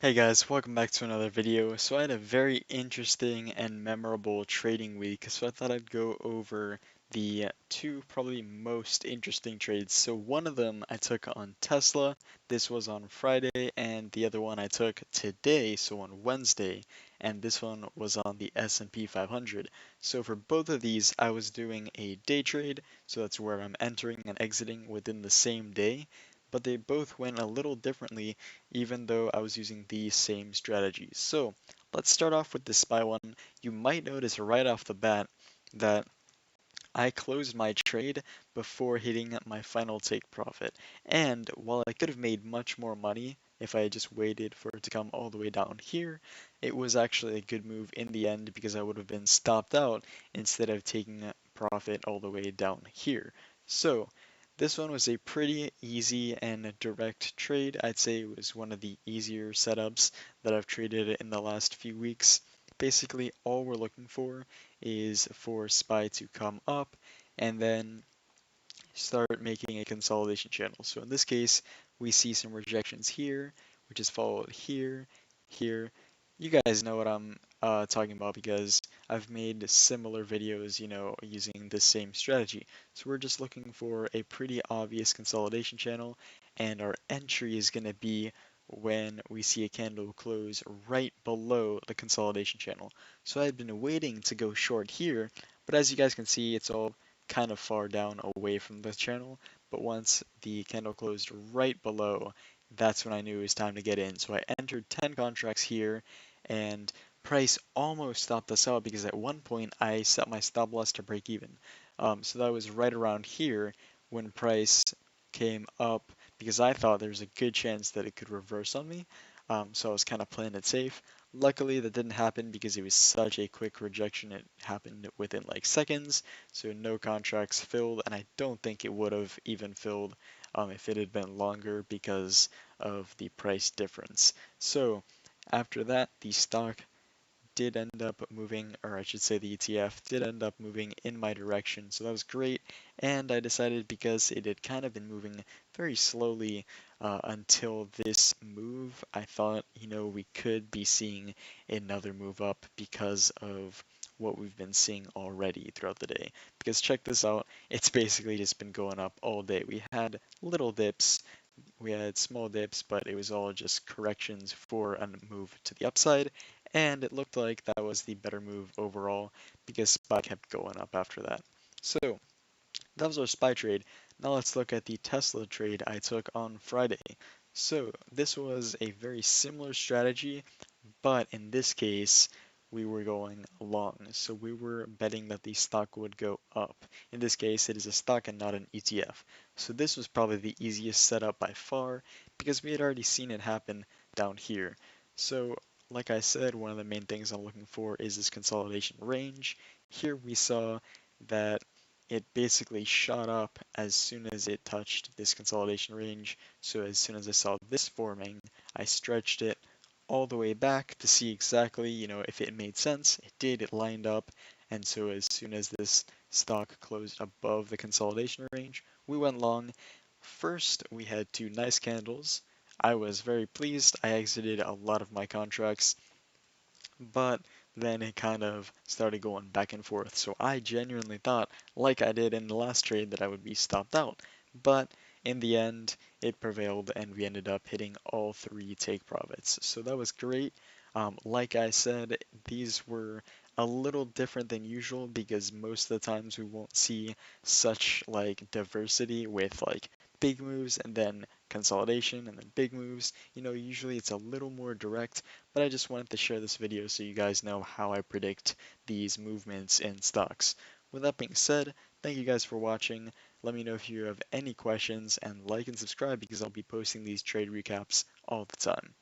Hey guys, welcome back to another video. So I had a very interesting and memorable trading week, so I thought I'd go over the two probably most interesting trades. So one of them I took on Tesla, this was on Friday, and the other one I took today, so on Wednesday, and this one was on the S&P 500. So for both of these, I was doing a day trade, so that's where I'm entering and exiting within the same day, but they both went a little differently even though I was using the same strategies. So let's start off with the SPY one. You might notice right off the bat that I closed my trade before hitting my final take profit. And while I could have made much more money if I had just waited for it to come all the way down here, it was actually a good move in the end because I would have been stopped out instead of taking a profit all the way down here. So this one was a pretty easy and direct trade. I'd say it was one of the easier setups that I've traded in the last few weeks. Basically, all we're looking for is for SPY to come up and then start making a consolidation channel. So in this case, we see some rejections here, which is followed here, here. You guys know what I'm talking about because I've made similar videos, using the same strategy. So we're just looking for a pretty obvious consolidation channel, and our entry is going to be when we see a candle close right below the consolidation channel. So I've been waiting to go short here, but as you guys can see, it's all kind of far down away from the channel, but once the candle closed right below, that's when I knew it was time to get in. So I entered 10 contracts here, and price almost stopped us out because at one point I set my stop loss to break even. So that was right around here when price came up because I thought there was a good chance that it could reverse on me. So I was kind of playing it safe. Luckily, that didn't happen because it was such a quick rejection. It happened within like seconds, so no contracts filled, and I don't think it would have even filled if it had been longer because of the price difference. So after that, the stock did end up moving, or I should say the ETF did end up moving in my direction, so that was great. And I decided because it had kind of been moving very slowly until this move, I thought, we could be seeing another move up because of what we've been seeing already throughout the day. Because check this out, it's basically just been going up all day. We had little dips, we had small dips, but it was all just corrections for a move to the upside, and it looked like that was the better move overall because SPY kept going up after that. So that was our SPY trade. Now let's look at the Tesla trade I took on Friday. So this was a very similar strategy, but in this case, we were going long. So we were betting that the stock would go up. In this case, it is a stock and not an ETF. So this was probably the easiest setup by far because we had already seen it happen down here. So like I said, one of the main things I'm looking for is this consolidation range. Here we saw that it basically shot up as soon as it touched this consolidation range. So as soon as I saw this forming, I stretched it all the way back to see exactly, if it made sense. It did, it lined up. And so as soon as this stock closed above the consolidation range, we went long. First, we had two nice candles. I was very pleased. I exited a lot of my contracts, but then it kind of started going back and forth. So I genuinely thought, like I did in the last trade, that I would be stopped out. But in the end, it prevailed and we ended up hitting all three take profits. So that was great. Like I said, these were a little different than usual because most of the times we won't see such like diversity with like big moves and then consolidation and then big moves. Usually it's a little more direct, but I just wanted to share this video so you guys know how I predict these movements in stocks. With that being said, thank you guys for watching. Let me know if you have any questions and like and subscribe because I'll be posting these trade recaps all the time.